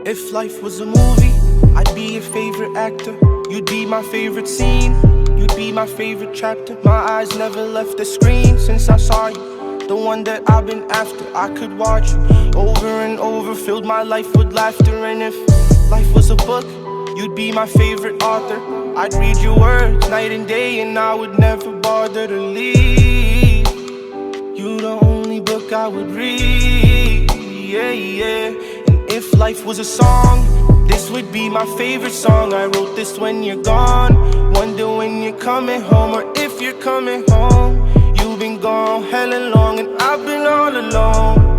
If life was a movie, I'd be your favorite actor. You'd be my favorite scene, you'd be my favorite chapter. My eyes never left the screen since I saw you, the one that I've been after. I could watch you over and over, filled my life with laughter. And if life was a book, you'd be my favorite author. I'd read your words night and day, and I would never bother to leave. You the only book I would read, yeah, yeah. And if life was a song, this would be my favorite song. I wrote this when you're gone, wonder when you're coming home, or if you're coming home. You've been gone hella long, and I've been all alone,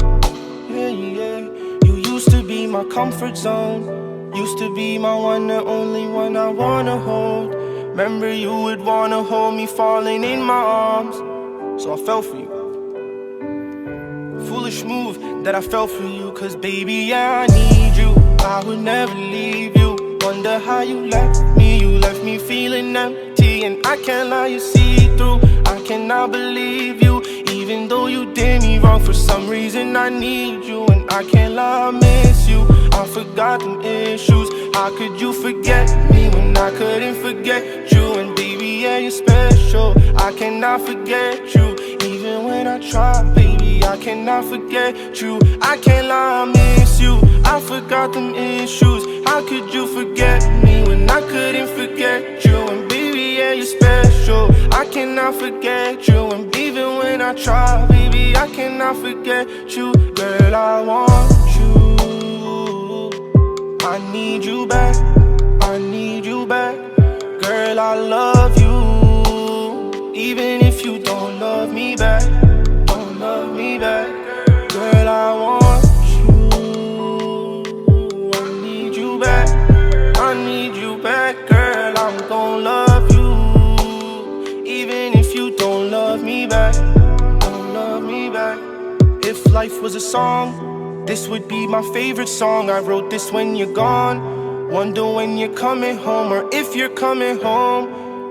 yeah, yeah. You used to be my comfort zone, used to be my one, the only one I wanna hold. Remember you would wanna hold me, falling in my arms, so I fell for you. Foolish move that I fell for you, cause baby, yeah, I need you, I would never leave you. Wonder how you left me feeling empty. And I can't lie, you see through, I cannot believe you. Even though you did me wrong, for some reason I need you. And I can't lie, I miss you, I forgot them issues. How could you forget me when I couldn't forget you? And baby, yeah, you're special, I cannot forget you. Even when I try, baby, I cannot forget you. I can't lie, I miss you, I forgot them issues. How could you forget me when I couldn't forget you? And baby, yeah, you're special, I cannot forget you. And even when I try, baby, I cannot forget you. Girl, I want you, I need you back, I need you back. Girl, I love you, even if you don't love me back, don't love me back. Girl, I want you, I need you back, I need you back. Girl, I'm gon' love you, even if you don't love me back, don't love me back. If life was a song, this would be my favorite song. I wrote this when you're gone, wonder when you're coming home, or if you're coming home.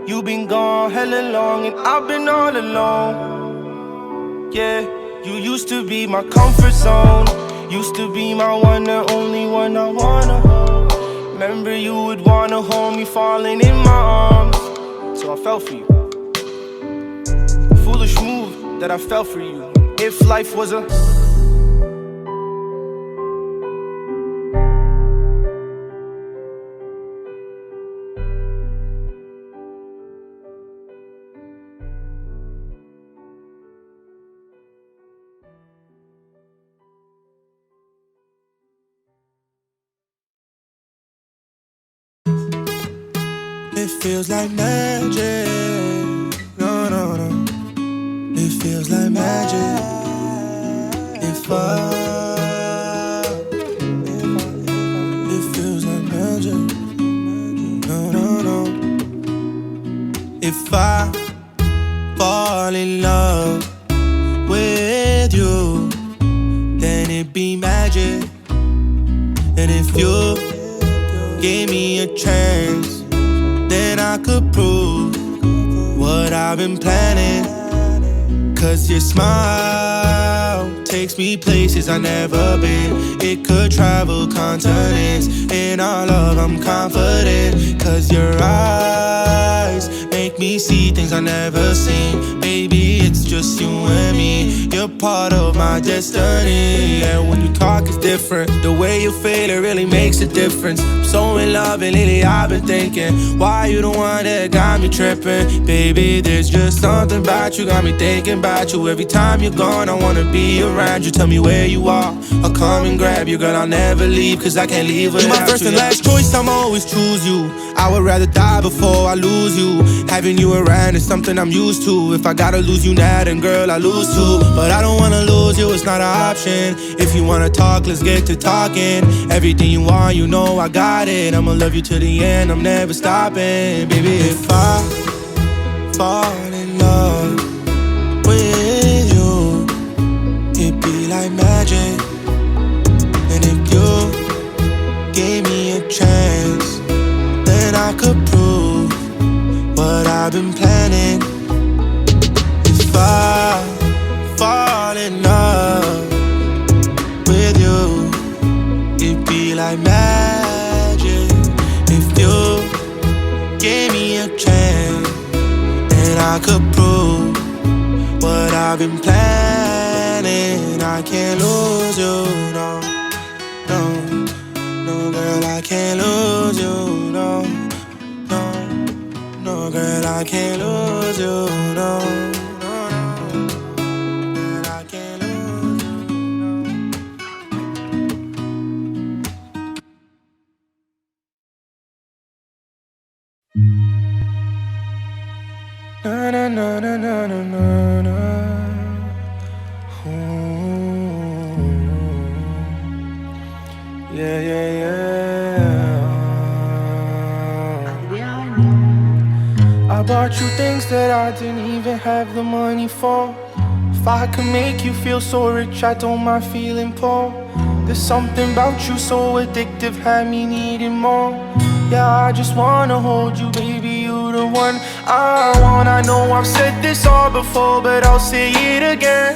You've been gone hella long, and I've been all alone, yeah. You used to be my comfort zone, used to be my one, the only one I wanna hold. Remember you would wanna hold me, falling in my arms, so I fell for you. Foolish move that I fell for you. If life was a It feels like magic, no, no, no. It feels like magic. It feels like magic, no, no, no. If I fall in love with you, then it be magic. And if you gave me a chance, then I could prove what I've been planning. Cause your smile takes me places I've never been. It could travel continents. In our love I'm confident. Cause your eyes make me see things I've never seen. Baby, it's just you and me. You're part of my destiny. And when you talk it's different. The way you feel, it really makes a difference. I'm so in love, and lately I've been thinking, why you the one that got me tripping? Baby, there's just something about you, got me thinking about you. Every time you're gone, I wanna be around you. Tell me where you are, I'll come and grab you. Girl, I'll never leave, cause I can't leave without you. You're my first and last choice, I'ma always choose you. I would rather die before I lose you. Having you around is something I'm used to. If I gotta lose you now, then girl, I lose too. But I don't wanna lose you, it's not an option. If you wanna talk, let's get to talking. Everything you want, you know I got it. I'ma love you till the end, I'm never stopping. Baby, if I fall in love with you, it be like magic. And if you gave me a chance, then I could prove what I've been planning. If I fall in love with you, it be like magic. If you gave me a chance, and I could prove what I've been planning, I can't lose you, no, no, no, girl, I can't lose you, no, no, no, girl, I can't lose you, no, no, no, girl, I can't lose you, no. Na na na na na na na na. Yeah, yeah, yeah. I bought you things that I didn't even have the money for. If I could make you feel so rich, I don't mind feeling poor. There's something about you so addictive, had me needing more. Yeah, I just wanna hold you, baby, you the one I want. I know I've said this all before, but I'll say it again.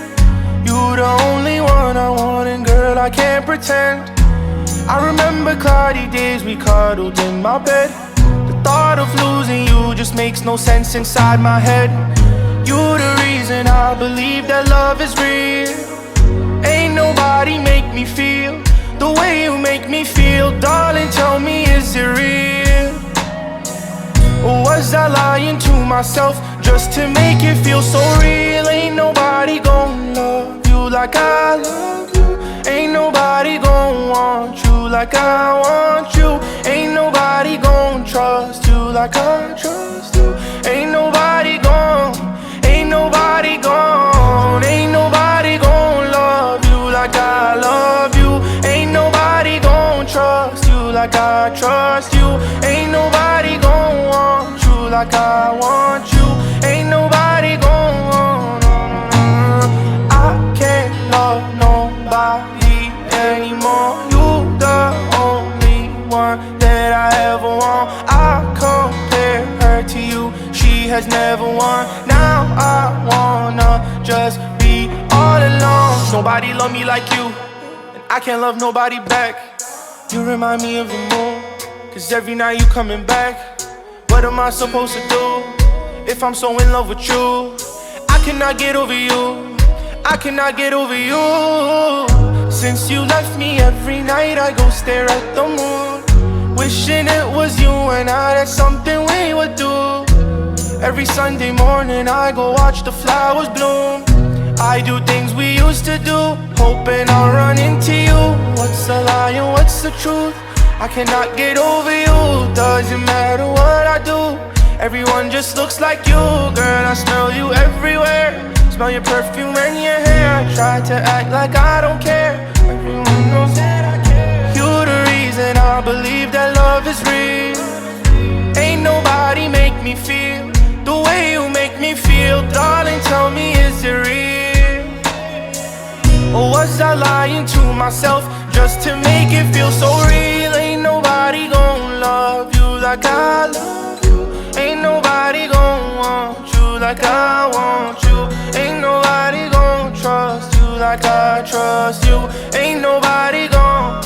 You the only one I want, and girl, I can't pretend. I remember cloudy days we cuddled in my bed. The thought of losing you just makes no sense inside my head. You the reason I believe that love is real. Ain't nobody make me feel the way you make me feel. Darling, tell me, is it real? Or was I lying to myself just to make it feel so real? Ain't nobody gon' love you like I love you. Ain't nobody gon' want you like I want you. Ain't nobody gon' trust you like I trust you. Ain't nobody gon', ain't nobody gon', ain't nobody gon' love you like I love you. Ain't nobody gon' trust you like I trust you. Ain't nobody gon' want you like I want you. Ain't nobody gon' want, I can't love nobody anymore. You the only one that I ever want. I compare her to you, she has never won. Now I wanna just be all alone. Nobody love me like you, and I can't love nobody back. You remind me of the moon, cause every night you coming back. What am I supposed to do if I'm so in love with you? I cannot get over you, I cannot get over you. Since you left me, every night I go stare at the moon, wishing it was you and I, that's something we would do. Every Sunday morning I go watch the flowers bloom. I do things we used to do, hoping I'll run into you. What's a lie and what's the truth? I cannot get over you, doesn't matter what I do. Everyone just looks like you, girl, I smell you everywhere. Smell your perfume and your hair. I try to act like I don't care, everyone knows that I care. You the reason I believe that love is real. Ain't nobody make me feel the way you make me feel. Darling, tell me, is it real? Or was I lying to myself just to make it feel so real? Ain't nobody gon' love you like I love you. Ain't nobody gon' want you like I want you. Ain't nobody gon' trust you like I trust you. Ain't nobody gon',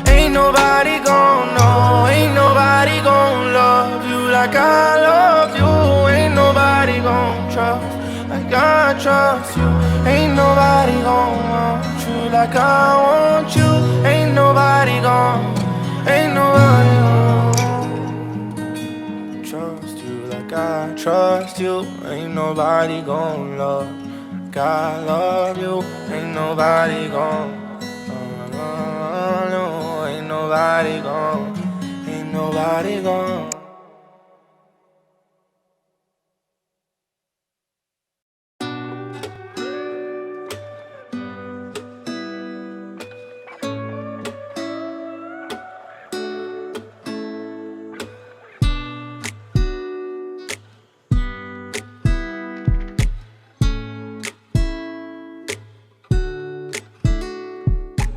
ain't nobody gon' know. Ain't nobody gon' love you like I love you. Ain't nobody gon' trust like I trust you. Ain't nobody gon' want you like I want you. Ain't nobody gon', ain't nobody gon' trust you like I trust you. Ain't nobody gon' love like I love you. Ain't nobody gon', no, ain't nobody gon', ain't nobody gon'.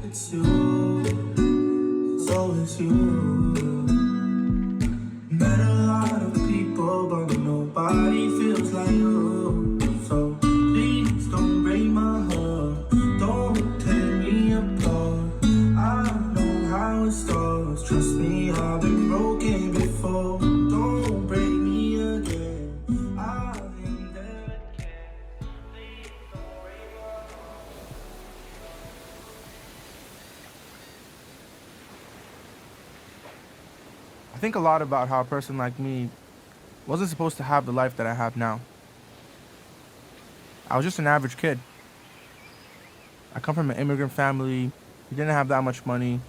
it's you, so it's you. Met a lot of people, but nobody feels like you. So please don't break my heart, don't tear me apart. I know how it starts. yours. Trust me, I've been broken before. Don't break me again. I've been there. Please don't break me. I think a lot about how a person like me wasn't supposed to have the life that I have now. I was just an average kid. I come from an immigrant family. We didn't have that much money.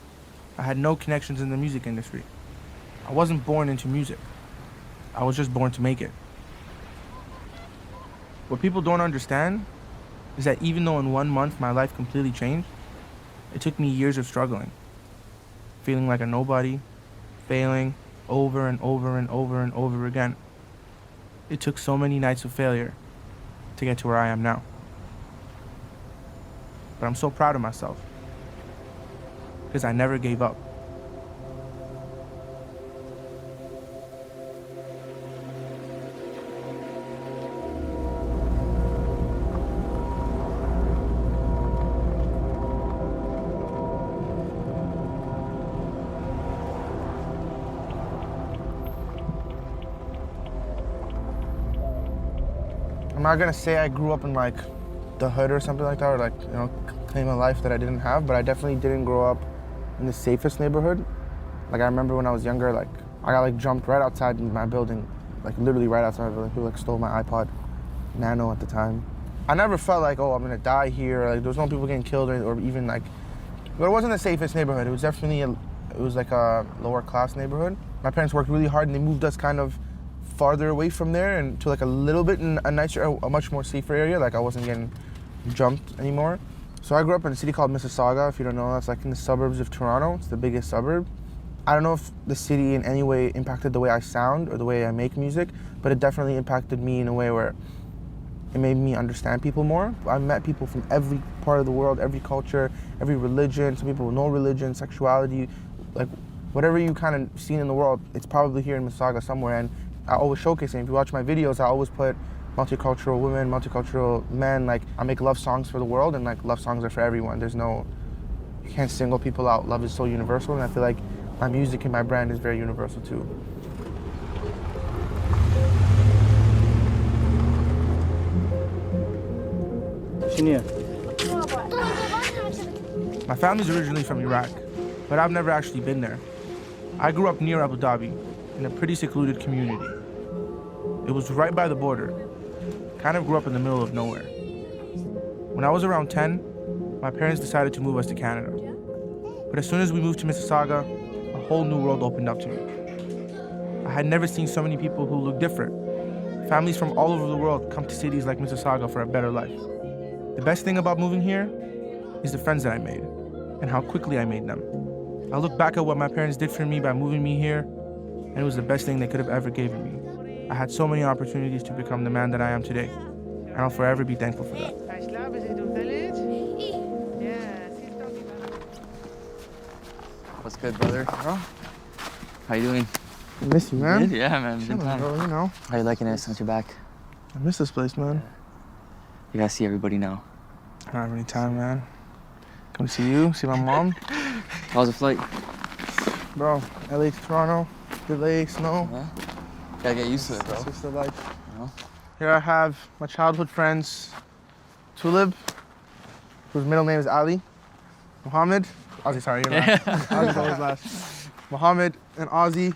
I had no connections in the music industry. I wasn't born into music. I was just born to make it. What people don't understand is that even though in 1 month my life completely changed, it took me years of struggling, feeling like a nobody, failing over and over and over and over again. It took so many nights of failure to get to where I am now. But I'm so proud of myself because I never gave up. I'm not gonna say I grew up in like the hood or something like that, or like, you know, claim a life that I didn't have, but I definitely didn't grow up in the safest neighborhood. Like I remember when I was younger, like I got like jumped right outside my building, like literally right outside my building. People like stole my iPod Nano at the time. I never felt like, oh, I'm gonna die here. Like there was no people getting killed or even like, but it wasn't the safest neighborhood. It was definitely, it was like a lower class neighborhood. My parents worked really hard and they moved us kind of farther away from there and to like a little bit in a nicer, a much more safer area. Like I wasn't getting jumped anymore. So I grew up in a city called Mississauga. If you don't know, that's like in the suburbs of Toronto. It's the biggest suburb. I don't know if the city in any way impacted the way I sound or the way I make music, but it definitely impacted me in a way where it made me understand people more. I met people from every part of the world, every culture, every religion, some people with no religion, sexuality, like whatever you kind of seen in the world, it's probably here in Mississauga somewhere. And I always showcase it. If you watch my videos, I always put multicultural women, multicultural men. Like I make love songs for the world, and like love songs are for everyone. There's no, you can't single people out. Love is so universal, and I feel like my music and my brand is very universal too. My family's originally from Iraq, but I've never actually been there. I grew up near Abu Dhabi in a pretty secluded community. It was right by the border. Kind of grew up in the middle of nowhere. When I was around 10, my parents decided to move us to Canada. But as soon as we moved to Mississauga, a whole new world opened up to me. I had never seen so many people who look different. Families from all over the world come to cities like Mississauga for a better life. The best thing about moving here is the friends that I made and how quickly I made them. I look back at what my parents did for me by moving me here, and it was the best thing they could have ever given me. I had so many opportunities to become the man that I am today, and I'll forever be thankful for that. What's good, brother? Bro, How you doing? I miss you, man. Good? Yeah, man. Good Chilling, time. bro, you know. How you liking it since you're back? I miss this place, man. You gotta see everybody now. I don't have any time, man. Come see you, see my mom. How was the flight? Bro, LA to Toronto, delay, snow. Yeah? Gotta get used to it, bro. It's just the life. You know? Here I have my childhood friends, Tulib, whose middle name is Alie, Mohammed, Ozzy, sorry, you're last. Ozzy's always last. Mohammed and Ozzy.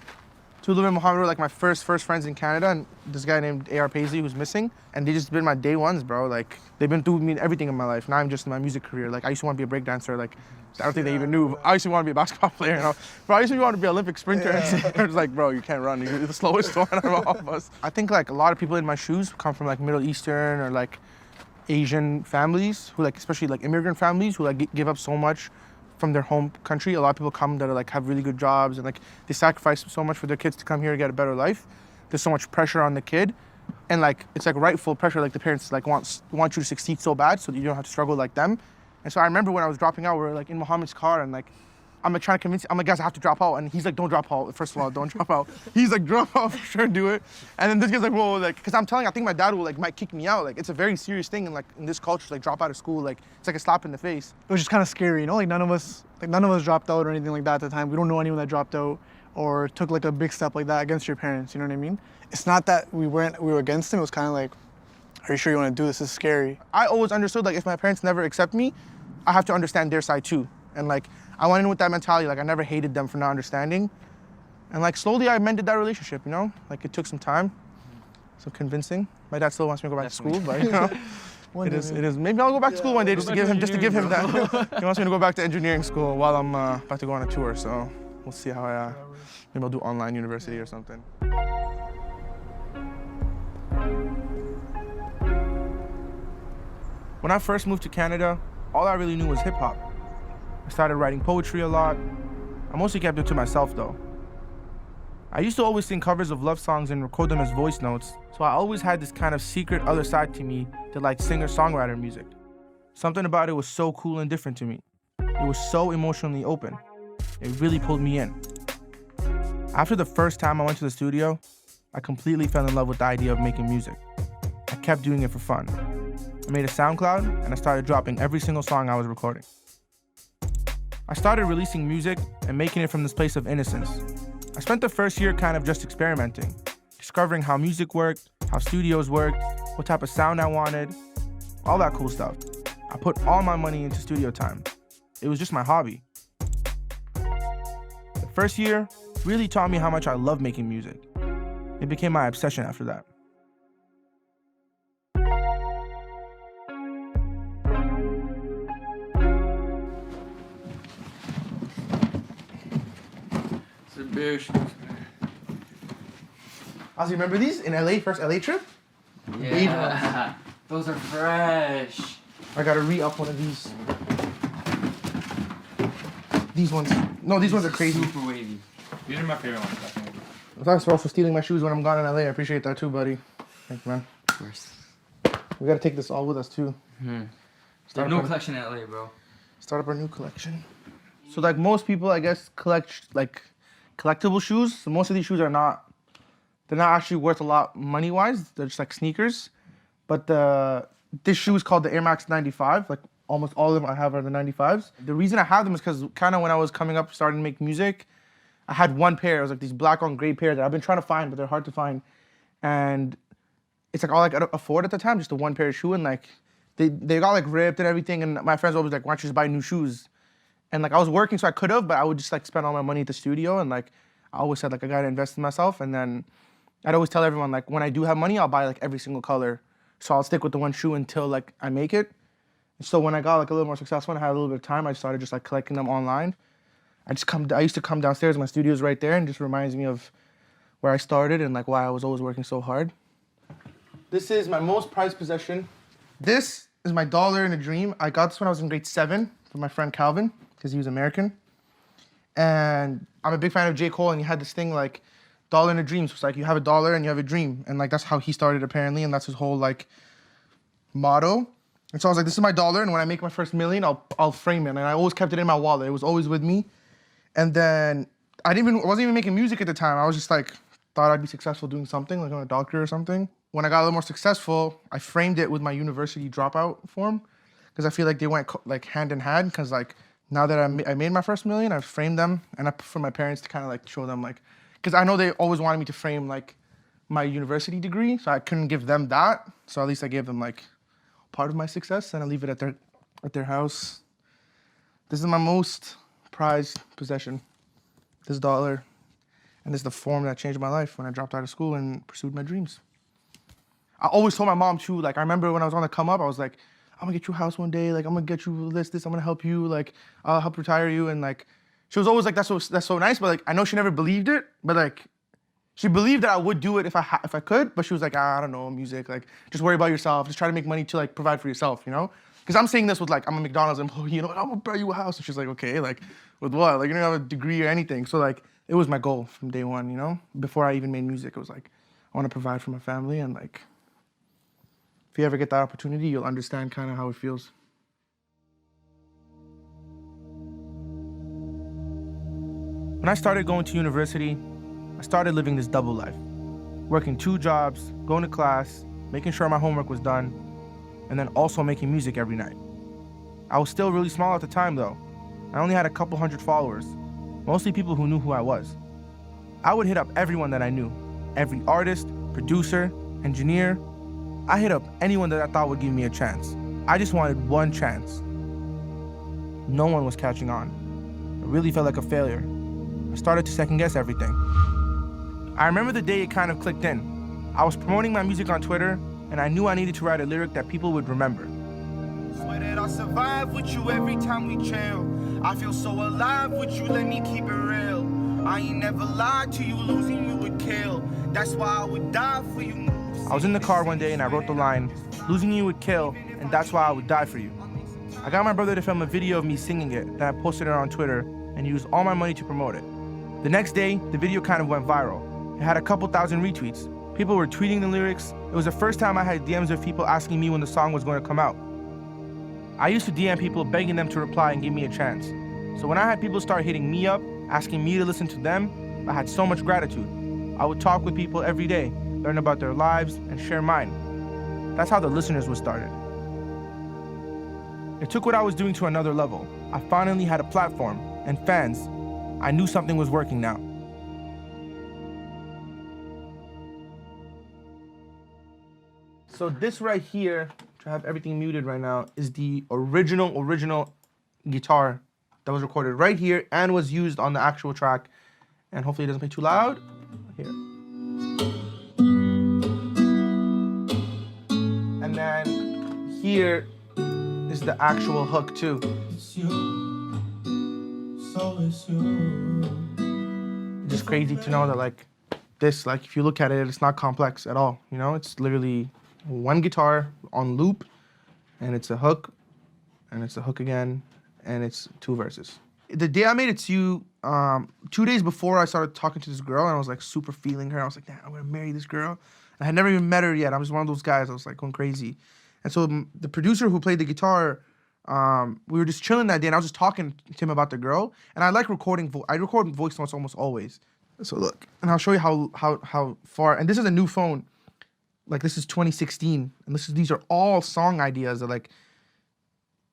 Tulib and Mohammed were like my first friends in Canada, and this guy named A.R. Paisley who's missing, and they just been my day ones, bro. Like, they've been through me everything in my life. Now I'm just in my music career. Like, I used to want to be a break dancer. Like, I don't think they even knew. I used to want to be a basketball player, you know. Bro, I used to want to be an Olympic sprinter. Yeah. They're just like, bro, you can't run. You're the slowest one out of all of us. I think like a lot of people in my shoes come from like Middle Eastern or like Asian families who like, especially like immigrant families who like give up so much from their home country. A lot of people come that are like have really good jobs and like they sacrifice so much for their kids to come here to get a better life. There's so much pressure on the kid, and like it's like rightful pressure. Like the parents like want you to succeed so bad so that you don't have to struggle like them. And so I remember when I was dropping out, we were like in Mohammed's car, and like I'm like trying to convince, I'm like, guys, I have to drop out. And he's like, don't drop out. First of all, don't drop out. He's like, drop out for sure, do it. And then this guy's like, whoa, like, cause I'm telling you, I think my dad will like, might kick me out. Like, it's a very serious thing. And like in this culture, like drop out of school, like it's like a slap in the face. It was just kind of scary, you know, like none of us Like none of us dropped out or anything like that at the time. We don't know anyone that dropped out or took like a big step like that against your parents, you know what I mean? It's not that we were against them, it was kind of like, are you sure you want to do this? This is scary. I always understood like if my parents never accept me, I have to understand their side too. And like, I went in with that mentality, like I never hated them for not understanding. And like slowly I mended that relationship, you know? Like it took some time, some convincing. My dad still wants me to go back to school, but you know, it is. Maybe I'll go back to school one day just to give him that. He wants me to go back to engineering school while I'm about to go on a tour, so we'll see how maybe I'll do online university or something. When I first moved to Canada, all I really knew was hip hop. I started writing poetry a lot. I mostly kept it to myself though. I used to always sing covers of love songs and record them as voice notes, so I always had this kind of secret other side to me that liked singer-songwriter music. Something about it was so cool and different to me. It was so emotionally open. It really pulled me in. After the first time I went to the studio, I completely fell in love with the idea of making music. I kept doing it for fun. I made a SoundCloud and I started dropping every single song I was recording. I started releasing music and making it from this place of innocence. I spent the first year kind of just experimenting, discovering how music worked, how studios worked, what type of sound I wanted, all that cool stuff. I put all my money into studio time. It was just my hobby. The first year really taught me how much I love making music. It became my obsession after that. Alie, remember these in LA, first LA trip? Yeah, those are fresh. I gotta re-up one of these. These ones. No, these ones are crazy. Super wavy. These are my favorite ones, definitely. Thanks for also stealing my shoes when I'm gone in LA. I appreciate that too, buddy. Thanks, man. Of course. We gotta take this all with us too. There's no collection in LA, bro. Start up our new collection. So like most people, I guess, collect like collectible shoes. So most of these shoes are not, they're not actually worth a lot money-wise. They're just like sneakers. But this shoe is called the Air Max 95. Like almost all of them I have are the 95s. The reason I have them is because kind of when I was coming up, starting to make music, I had one pair. It was like these black on gray pair that I've been trying to find, but they're hard to find. And it's like all I could afford at the time, just the one pair of shoe. And like they got like ripped and everything. And my friends were always like, why don't you just buy new shoes? And like I was working, so I could have, but I would just like spend all my money at the studio. And like I always said, like I gotta invest in myself. And then I'd always tell everyone, like when I do have money, I'll buy like every single color. So I'll stick with the one shoe until like I make it. And so when I got like a little more successful and I had a little bit of time, I started just like collecting them online. I used to come downstairs, my studio's right there, and just reminds me of where I started and like why I was always working so hard. This is my most prized possession. This is my dollar in a dream. I got this when I was in grade 7 from my friend Calvin, because he was American. And I'm a big fan of J. Cole, and he had this thing like dollar in a dream. So it's like you have a dollar and you have a dream. And like that's how he started apparently, and that's his whole like motto. And so I was like, this is my dollar, and when I make my first million, I'll frame it. And I always kept it in my wallet. It was always with me. And then I wasn't even making music at the time. I was just like, thought I'd be successful doing something, like I'm a doctor or something. When I got a little more successful, I framed it with my university dropout form, because I feel like they went like hand in hand. Because like now that I made my first million, I've framed them, and for my parents to kind of like show them like, because I know they always wanted me to frame like my university degree, so I couldn't give them that. So at least I gave them like part of my success, and I leave it at their house. This is my most prized possession, this dollar, and this is the form that changed my life when I dropped out of school and pursued my dreams. I always told my mom too, like I remember when I was on the come up, I was like, I'm gonna get you a house one day, like I'm gonna get you this, I'm gonna help you, like I'll help retire you, and like she was always like, that's so nice, but like I know she never believed it, but like she believed that I would do it if I could, but she was like, I don't know, music, like just worry about yourself, just try to make money to like provide for yourself, you know? Because I'm saying this with like, I'm a McDonald's employee, you know, I'm gonna buy you a house. And she's like, okay, like with what? Like you don't have a degree or anything. So like, it was my goal from day one, you know? Before I even made music, it was like, I wanna provide for my family, and like, if you ever get that opportunity, you'll understand kind of how it feels. When I started going to university, I started living this double life. Working 2 jobs, going to class, making sure my homework was done, and then also making music every night. I was still really small at the time though. I only had a couple hundred followers, mostly people who knew who I was. I would hit up everyone that I knew, every artist, producer, engineer. I hit up anyone that I thought would give me a chance. I just wanted one chance. No one was catching on. I really felt like a failure. I started to second guess everything. I remember the day it kind of clicked in. I was promoting my music on Twitter, and I knew I needed to write a lyric that people would remember. Swear that I'll survive with you every time we chill. I feel so alive with you, let me keep it real. I ain't never lied to you, losing you would kill. That's why I would die for you. I was in the car one day and I wrote the line, "Losing you would kill, and that's why I would die for you." I got my brother to film a video of me singing it, then I posted it on Twitter and used all my money to promote it. The next day, the video kind of went viral. It had a couple thousand retweets. People were tweeting the lyrics. It was the first time I had DMs of people asking me when the song was going to come out. I used to DM people begging them to reply and give me a chance. So when I had people start hitting me up, asking me to listen to them, I had so much gratitude. I would talk with people every day, learn about their lives, and share mine. That's how the listeners was started. It took what I was doing to another level. I finally had a platform and fans. I knew something was working now. So this right here, which I have everything muted right now, is the original guitar that was recorded right here and was used on the actual track. And hopefully it doesn't play too loud. Here. And then here is the actual hook too. It's you, so it's you. Just crazy to know that like this, like if you look at it, it's not complex at all. You know, it's literally one guitar on loop, and it's a hook, and it's a hook again, and it's two verses. The day I made It's You, 2 days before I started talking to this girl, and I was like super feeling her. I was like, damn, I'm gonna marry this girl. I had never even met her yet. I'm just one of those guys. I was like going crazy. And so the producer who played the guitar, we were just chilling that day, and I was just talking to him about the girl. And I like recording. I record voice notes almost always. So look, and I'll show you how far. And this is a new phone. Like this is 2016, and these are all song ideas that like.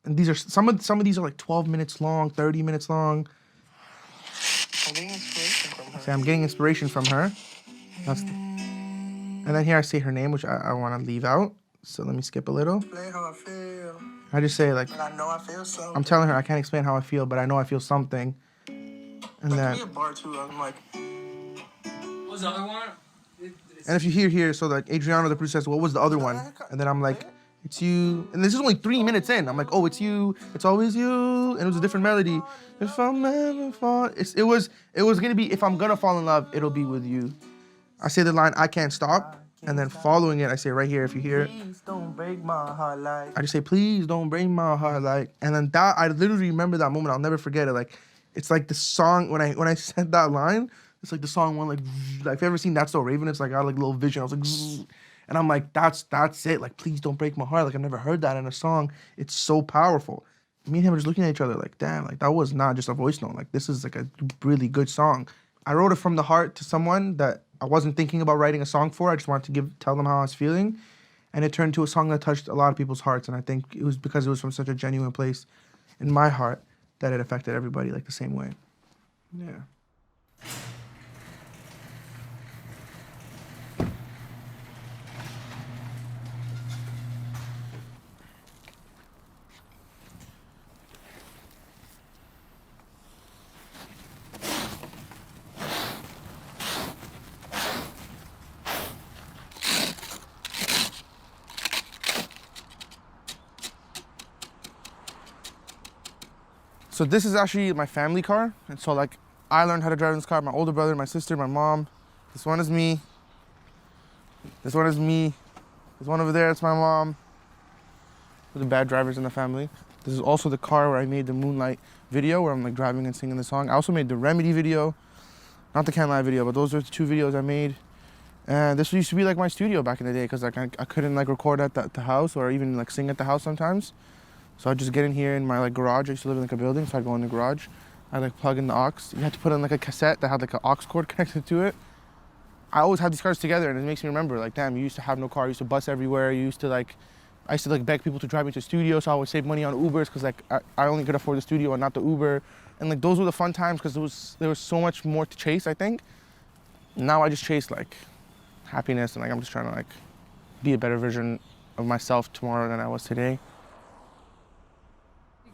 And these are some of these are like 12 minutes long, 30 minutes long. I'm getting inspiration from her. See, I'm getting inspiration from her. And then here I say her name, which I want to leave out. So let me skip a little. How I feel. I just say like, And I know I feel so. I'm telling her I can't explain how I feel, but I know I feel something. And then, Give me a bar too. I'm like. What was the other one? and if you hear here, so like Adriano, the producer, says, what was the other one? And then I'm like, it's you. And this is only 3 minutes in. I'm like, oh, it's you. It's always you. And it was a different melody. If I'm ever fall, it was gonna be, if I'm gonna fall in love, it'll be with you. I say the line, I can't stop. And then following it, I say right here, if you hear it, Please don't break my heart like. I just say, please don't break my heart. Like, and then that, I literally remember that moment. I'll never forget it. Like, it's like the song, when I said that line, it's like the song went like if you ever seen That's So Raven, it's like I had like a little vision. I was like, and I'm like, that's it. Like, please don't break my heart. Like, I've never heard that in a song. It's so powerful. Me and him were just looking at each other like, damn, like that was not just a voice note. Like, this is like a really good song. I wrote it from the heart to someone that I wasn't thinking about writing a song for. I just wanted to tell them how I was feeling. And it turned into a song that touched a lot of people's hearts. And I think it was because it was from such a genuine place in my heart that it affected everybody like the same way. Yeah. So this is actually my family car. And so like, I learned how to drive this car. My older brother, my sister, my mom. This one is me. This one is me. This one over there, it's my mom. We're the bad drivers in the family. This is also the car where I made the Moonlight video where I'm like driving and singing the song. I also made the Remedy video. Not the Can't Lie video, but those are the two videos I made. And this used to be like my studio back in the day because like I couldn't like record at the house or even like sing at the house sometimes. So I'd just get in here in my like garage. I used to live in like a building, so I'd go in the garage. I'd like plug in the aux. You had to put in like a cassette that had like an aux cord connected to it. I always have these cars together, and it makes me remember like, damn, you used to have no car. You used to bus everywhere. You used to like I used to like beg people to drive me to the studio, so I would save money on Ubers because like I only could afford the studio and not the Uber. And like those were the fun times because there was so much more to chase, I think. Now I just chase like happiness and like I'm just trying to like be a better version of myself tomorrow than I was today.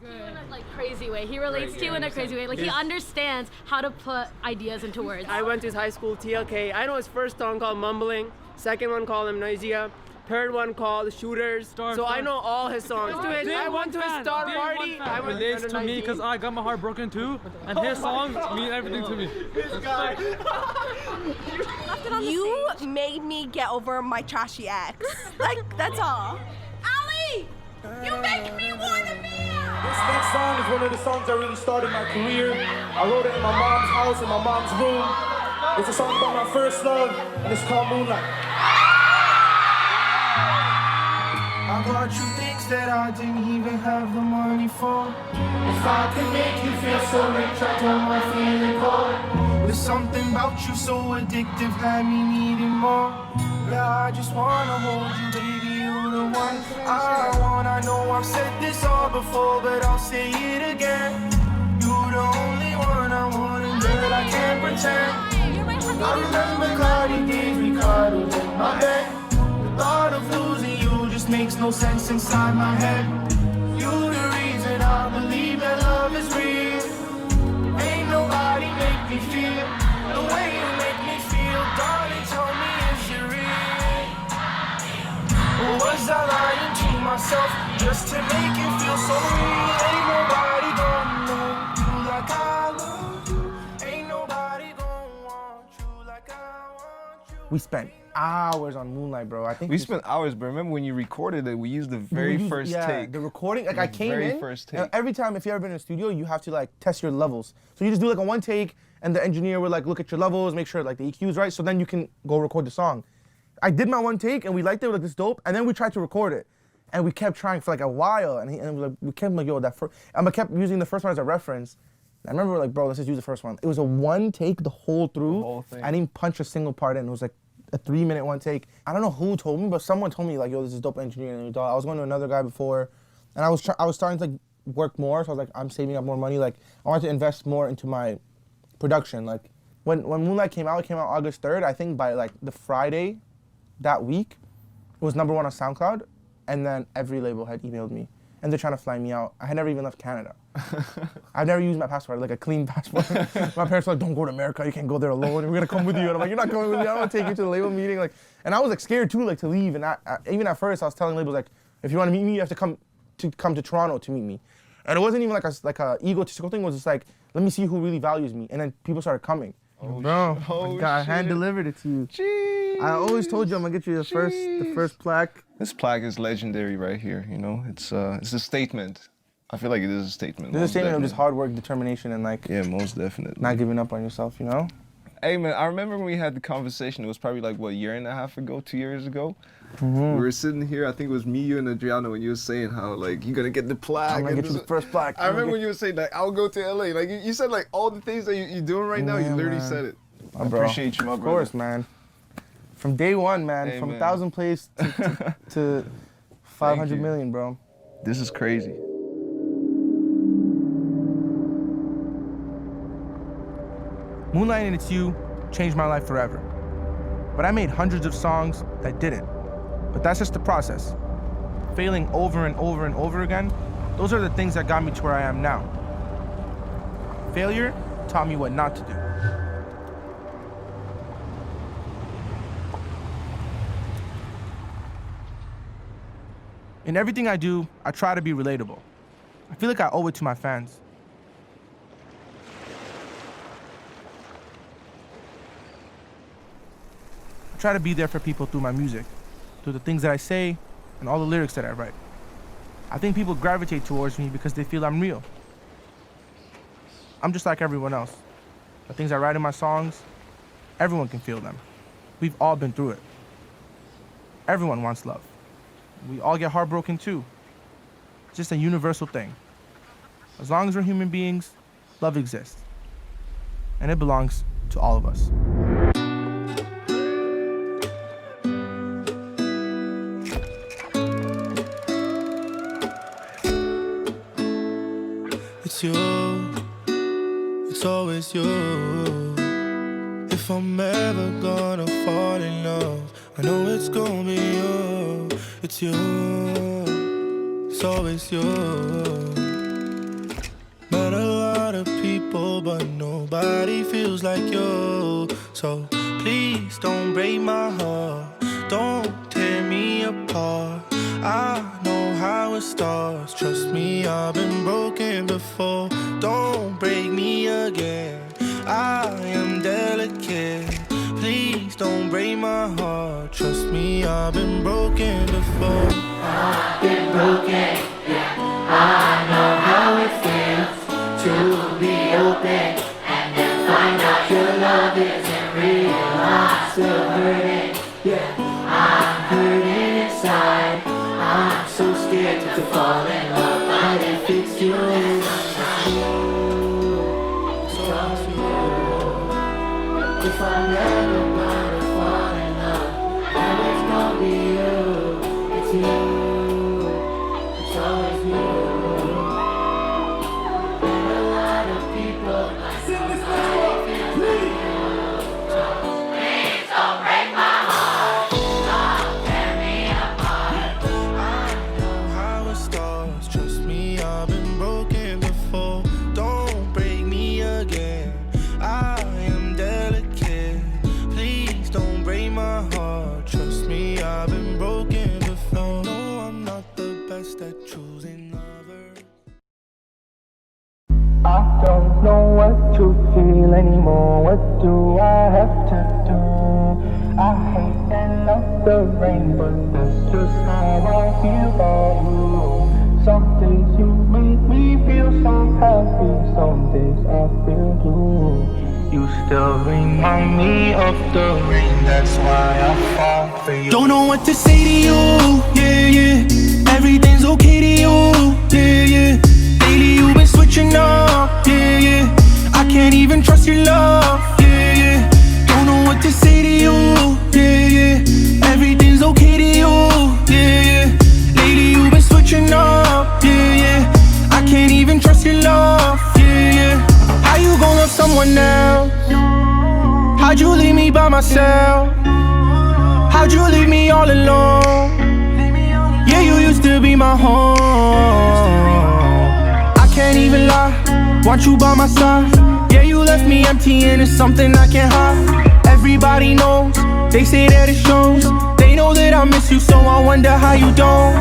In a like crazy way. He relates to you in a crazy way. Like he understands how to put ideas into words. I went to his high school, TLK. I know his first song called Mumbling, second one called Amnesia, third one called Shooters. I know all his songs. I went to his star party. I went relates to me because I got my heart broken too, and his songs mean everything to me. You made me get over my trashy ex. Like, that's all. Alie! You make me want to be This next song is one of the songs that really started my career. I wrote it in my mom's house, in my mom's room. It's a song about my first love, and it's called Moonlight. I bought you things that I didn't even have the money for. If I could make you feel so rich, I told my feeling cold. There's something about you so addictive, had me needing more. Yeah, I just wanna hold you, baby, you're the one I want. I know I've said this all before, but I'll say it again. You're the only one I want, and girl, I can't pretend. I remember cloudy days we cuddled in my bed. The thought of losing you just makes no sense inside my head. You're the reason I believe that love is real. Ain't nobody make me feel the way you make me feel. Darling, tell me if you're real. Or was I lying to myself just to make it feel so real? Ain't nobody gonna know you like I love you. Ain't nobody gonna want you like I want you. We spent hours on Moonlight, bro. I think we spent hours, but remember when you recorded it, we used the very first take. The recording, like I came in, first and take. every time if you ever been in a studio, you have to like test your levels. So you just do like a one take, and the engineer will like look at your levels, make sure like the EQ's right, so then you can go record the song. I did my one take, and we liked it, like this dope, and then we tried to record it, and we kept trying for like a while, and we kept like, yo, that first, and I kept using the first one as a reference. I remember we were like, bro, let's just use the first one. It was a one take the whole through. The whole thing. I didn't punch a single part in. It was like a 3-minute one take. I don't know who told me, but someone told me like, yo, this is dope engineering. I was going to another guy before, and I was starting to like work more. So I was like, I'm saving up more money. Like I wanted to invest more into my production. Like when Moonlight came out, it came out August 3rd. I think by like the Friday that week, it was #1 on SoundCloud, and then every label had emailed me, and they're trying to fly me out. I had never even left Canada. I've never used my passport, like a clean passport. My parents were like, don't go to America, you can't go there alone, we're gonna come with you. And I'm like, you're not coming with me, I don't wanna take you to the label meeting. Like, and I was like scared too, like to leave. And even at first, I was telling labels like, if you wanna meet me, you have to come to Toronto to meet me. And it wasn't even like a egotistical thing, it was just like, let me see who really values me. And then people started coming. Oh, bro, oh, I shit. hand delivered it to you. Jeez. I always told you I'm gonna get you the first plaque. This plaque is legendary right here, you know? It's a statement. I feel like it is a statement. This is a statement of just hard work, determination, and like Yeah, most definitely. not giving up on yourself, you know? Hey man, I remember when we had the conversation, it was probably like, what, a year and a half ago, 2 years ago? We were sitting here, I think it was me, you, and Adriano, and you were saying how, like, you're gonna get the plaque. I'm gonna get you the first plaque. I remember when you were saying, like, I'll go to LA. Like, you said, like, all the things that you're doing right now, you literally said it. I appreciate you, my brother. Of course, man. From day one, man. Hey, from man. 1,000 plays to 500 you. million, bro. This is crazy. Moonlight and It's You changed my life forever. But I made hundreds of songs that didn't. But that's just the process. Failing over and over and over again, those are the things that got me to where I am now. Failure taught me what not to do. In everything I do, I try to be relatable. I feel like I owe it to my fans. I try to be there for people through my music, through the things that I say, and all the lyrics that I write. I think people gravitate towards me because they feel I'm real. I'm just like everyone else. The things I write in my songs, everyone can feel them. We've all been through it. Everyone wants love. We all get heartbroken too. It's just a universal thing. As long as we're human beings, love exists. And it belongs to all of us. always you. If I'm ever gonna fall in love, I know it's gonna be you. It's you, it's always you. Met a lot of people, but nobody feels like you. So please don't break my heart, don't tear me apart. I know how it starts, trust me, I've been broken before. Don't break me again, I am delicate. Please don't break my heart, trust me, I've been broken before. I've been broken, yeah. I know how it feels to be open and then find out your love isn't real. I'm still hurting, yeah. I'm hurting inside. I'm so scared to fall in love, but if it's you, it's you. If I'm never gonna fall in love, then it's gonna be you. It's you. It's always you. And a lot of people like nobody feels like you. So please don't break my heart. Don't tear me apart. I know how it starts, trust me, I've been broken before. Don't break me again, I am delicate. Please don't break my heart, trust me, I've been broken before. No, I'm not the best at choosing lovers. I don't know what to feel anymore. What do I have to do? I hate and love the rain, but that's just how I feel about you. Some days you make me feel so happy, some days I feel blue. You still remind me of the rain, that's why I fall for you. Don't know what to say to you, yeah, yeah. Everything's okay to you, yeah, yeah. Lately you've been switching up, yeah, yeah. I can't even trust your love, yeah, yeah. Don't know what to say to you, yeah, yeah. Everything's okay to you, yeah, yeah. Lately you've been switching up, yeah, yeah. I can't even trust your love, yeah, yeah. How you gon' love someone else? How'd you leave me by myself? How'd you leave me all alone? Yeah, you used to be my home. I can't even lie, want you by my side. Yeah, you left me empty and it's something I can't hide. Everybody knows, they say that it shows. They know that I miss you, so I wonder how you don't.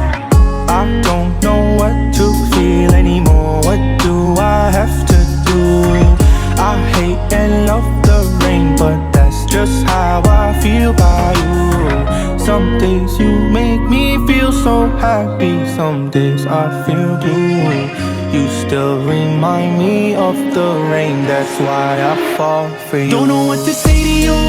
I don't know what to feel anymore. What do I have to do? I hate and love the rain, but that's just how I feel by you. Some days you make me feel so happy, some days I feel blue. You still remind me of the rain, that's why I fall for you. Don't know what to say to you,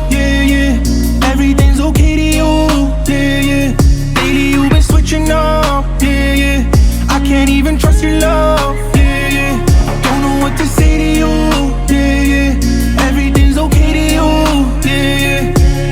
yeah, yeah. Everything's okay to you, yeah, yeah. Lately you've been switching up, yeah, yeah. I can't even trust your love, yeah, yeah. Don't know what to say to you, yeah, yeah. Everything's okay to you, yeah, yeah.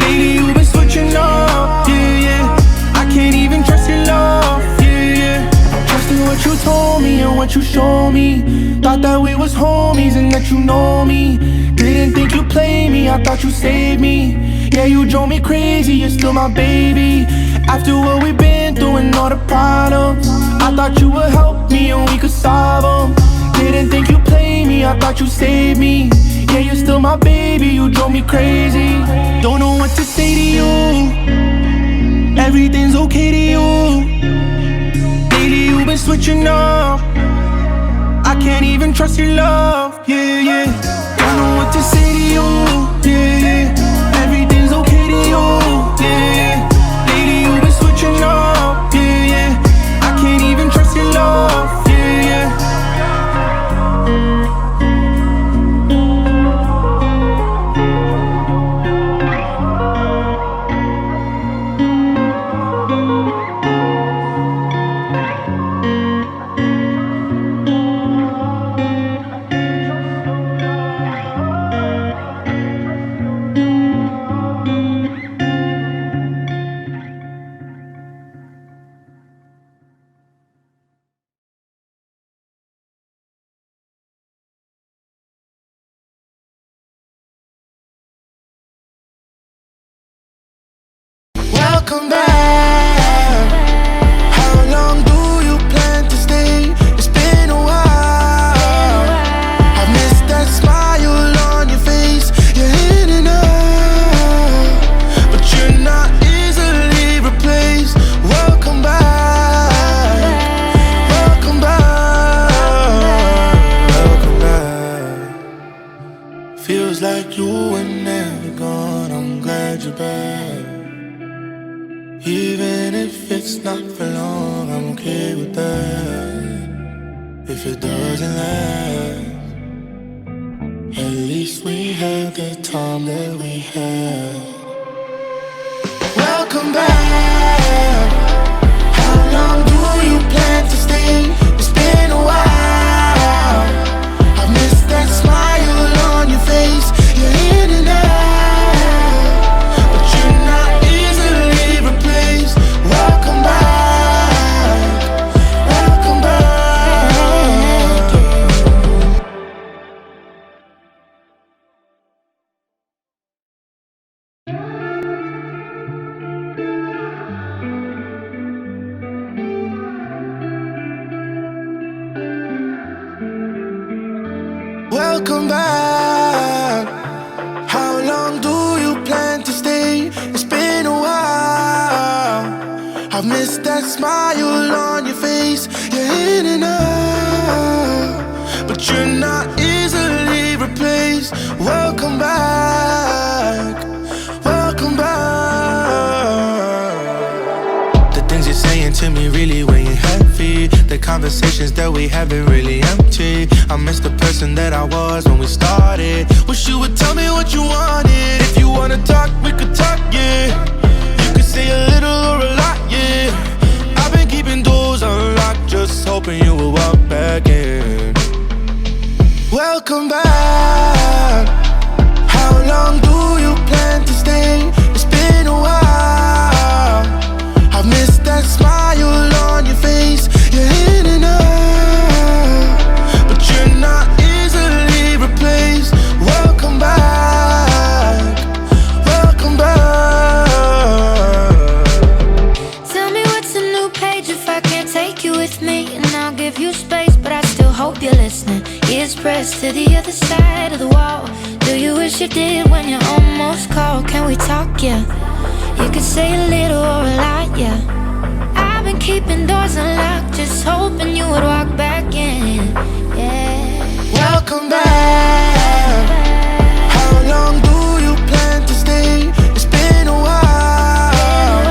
Lately you've been switching up, yeah, yeah. I can't even trust your love, yeah, yeah. Trusting what you told me and what you showed me. Thought that we was homies and that you know me. Didn't think you played me, I thought you saved me. Yeah, you drove me crazy, you're still my baby. After what we've been through and all the problems, I thought you would help me and we could solve them. Didn't think you played me, I thought you saved me. Yeah, you're still my baby, you drove me crazy. Don't know what to say to you. Everything's okay to you. Lately you've been switching up. I can't even trust your love, yeah, yeah. Don't know what to say to you, yeah, yeah. Everything's okay to you, yeah, yeah. Lately you've been switching up, yeah, yeah. I can't even trust your love, yeah, yeah. you're back. Even if it's not for long, I'm okay with that. If it doesn't last, at least we had the time that we had. Welcome back. How long do you plan to stay? It's been a while. I miss that smile on your face. You're in and out, but you're not easily replaced. Welcome back. Welcome back. Welcome back. How long do you plan to stay? It's been a while. I've missed that smile on your face. You're in and out, but you're not easily replaced. Welcome back. Welcome back. The things you're saying to me really weighing heavy. The conversations that we having really empty. I miss the person that I was when we started. Wish you would tell me what you wanted. If you wanna talk, we could talk, yeah. You could say a little or a lot, yeah. I've been keeping doors unlocked, just hoping you will walk back in. Welcome back. How long do you plan to stay? It's been a while. I've missed that smile on your face. You're in and out, but you're not easily replaced. Welcome back. Welcome back. Tell me what's a new page if I can't take you with me. And I'll give you space, but I still hope you're listening. Ears pressed to the other side of the wall. Do you wish you did when you almost called? Can we talk, yeah? You could say a little or a lot, yeah. I've been keeping doors unlocked, just hoping you would walk back in, yeah. Welcome back. How long do you plan to stay? It's been a while.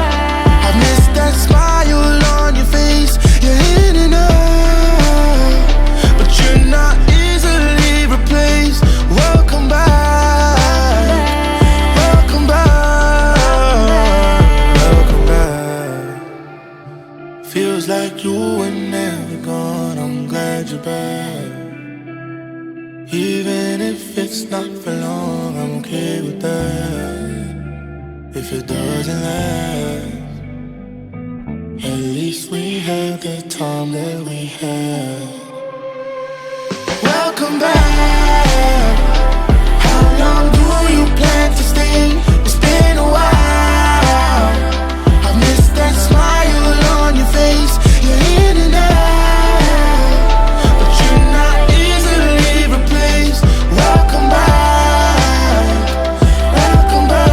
I miss that smile on your face. You're in and out, but you're not easily replaced. Welcome back. Welcome back. Welcome back. Feels like you were never gone. I'm glad you're back. Even if it's not for long, I'm okay with that. If it doesn't last, at least we had the time that we had. Welcome back. How long do you plan to stay? It's been a while. I missed that smile on your face. You're in and out, but you're not easily replaced. Welcome back. Welcome back.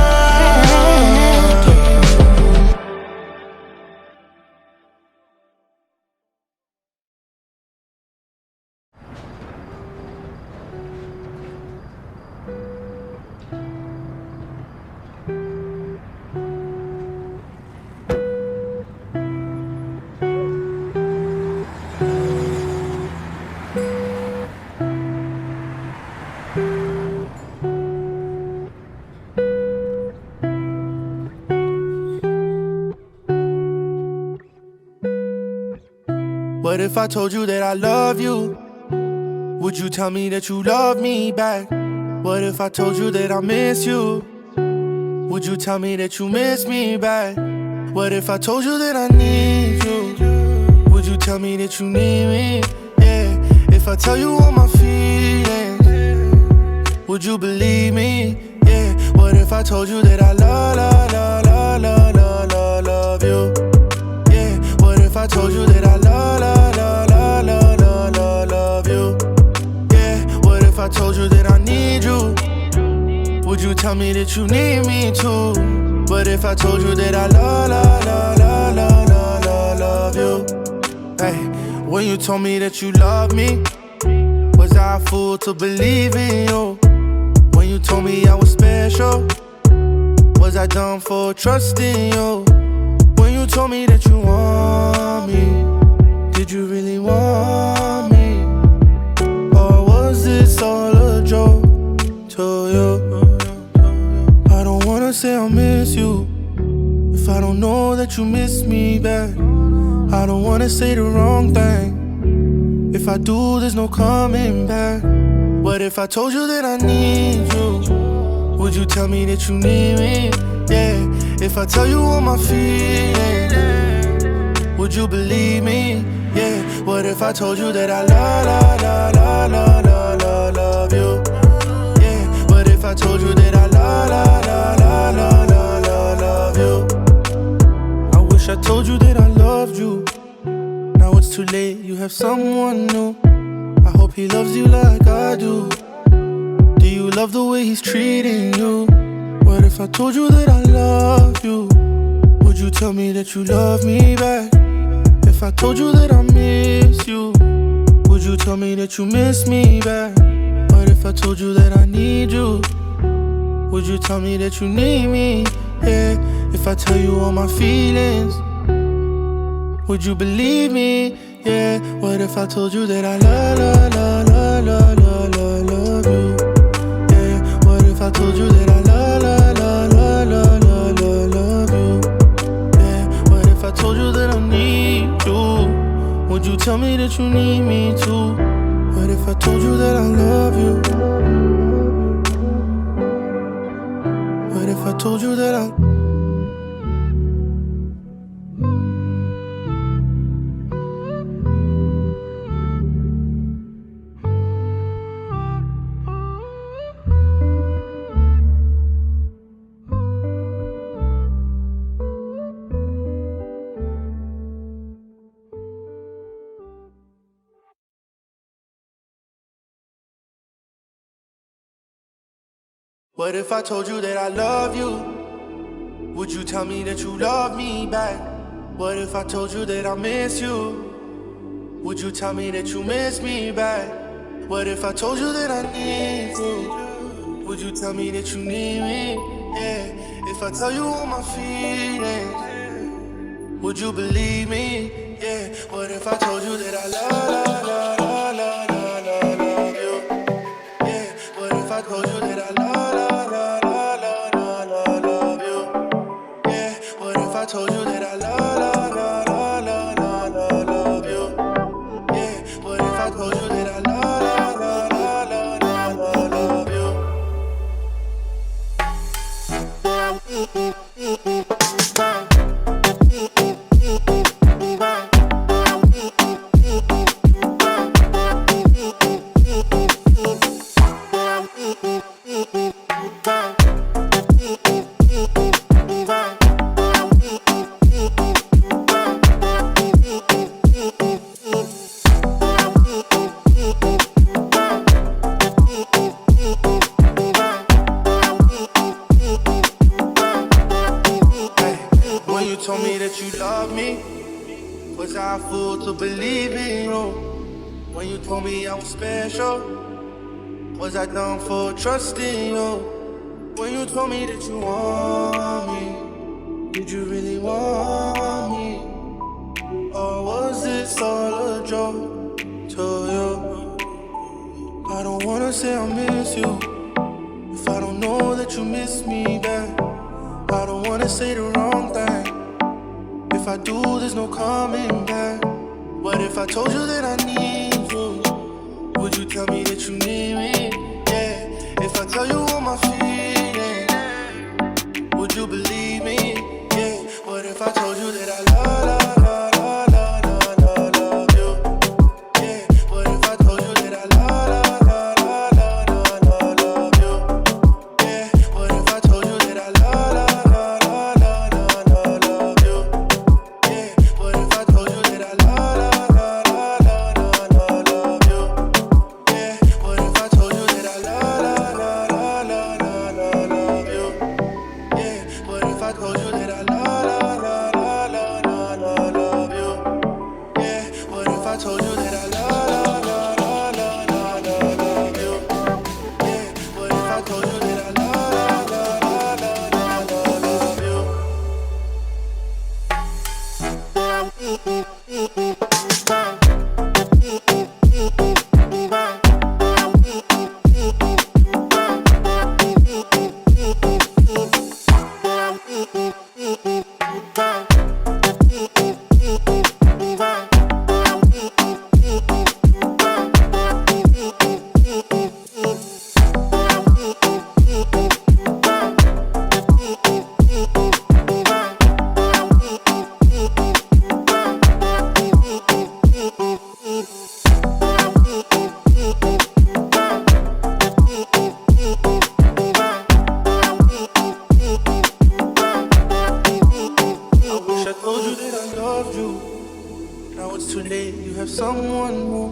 What if I told you that I love you? Would you tell me that you love me back? What if I told you that I miss you? Would you tell me that you miss me back? What if I told you that I need you? Would you tell me that you need me? Yeah. If I tell you all my feelings, would you believe me? Yeah. What if I told you that I love you? Yeah. What if I told you that I love you? Yeah. What if I told you that I need you? Would you tell me that you need me too? What if I told you that I love you? Hey, when you told me that you love me, was I a fool to believe in you? When you told me I was special, was I I done for trusting you? When you told me that you want me, did you really want me? Or was this all a joke to you? I don't wanna say I miss you if I don't know that you miss me back. I don't wanna say the wrong thing. If I do, there's no coming back. What if I told you that I need you? Would you tell me that you need me? Yeah. If I tell you all my feelings, would you believe me? Yeah. What if I told you that I love you? Yeah. What if I told you that I love you? I wish I told you that I loved you. Now it's too late, you have someone new. I hope he loves you like I do. Do you love the way he's treating you? What if I told you that I love you? Would you tell me that you love me back? If I told you that I miss you, would you tell me that you miss me back? What if I told you that I need you? Would you tell me that you need me? Yeah. If I tell you all my feelings, would you believe me? Yeah. What if I told you that I love you? Yeah. What if I told you that I love you? Yeah. What if I told you that I need you? Would you tell me that you need me too? What if I told you that I love you? What if I told you that I... What if I told you that I love you? Would you tell me that you love me back? What if I told you that I miss you? Would you tell me that you miss me back? What if I told you that I need you? Would you tell me that you need me? Yeah. If I tell you all my feelings, would you believe me? Yeah. What if I told you that I love you? Yeah. What if I told you that I love you? Yeah. What if I told you that I love you? Yeah. What if I told you that I love you? When you told me that you love me, was I a fool to believe in you? When you told me I was special, was I dumb for trusting you? When you told me that you want me, did you really want me? Or was this all a joke to you? I don't wanna say I miss you if I don't know that you miss me back. I don't wanna say the wrong thing. If I do, there's no coming back. What if I told you that I need you? Would you tell me that you need me? Yeah. If I tell you all my feelings, would you believe me? Yeah. What if I told you that I love you? Yeah. What if I told you that I love you? Yeah. What if I told you that I love you? Yeah. What if I told you that I love you? Yeah. What if I told you that I love you? Yeah. What if I told you too late, you have someone more.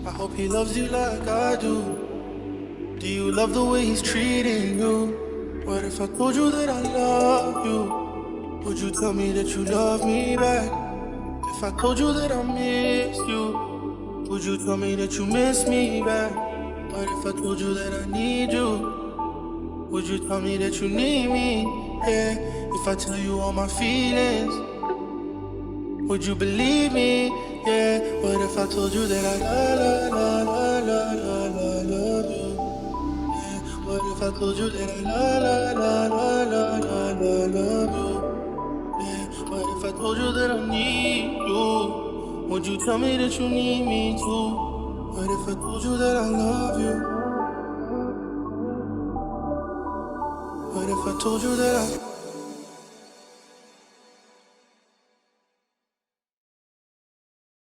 I hope he loves you like I do. Do you love the way he's treating you? What if I told you that I love you? Would you tell me that you love me back? If I told you that I miss you, would you tell me that you miss me back? What if I told you that I need you? Would you tell me that you need me? Yeah, if I tell you all my feelings, would you believe me? Yeah, what if I told you that I love you? Yeah, what if I told you that I love you? Yeah, what if I told you that I need you? Would you tell me that you need me too? What if I told you that I love you? What if I told you that I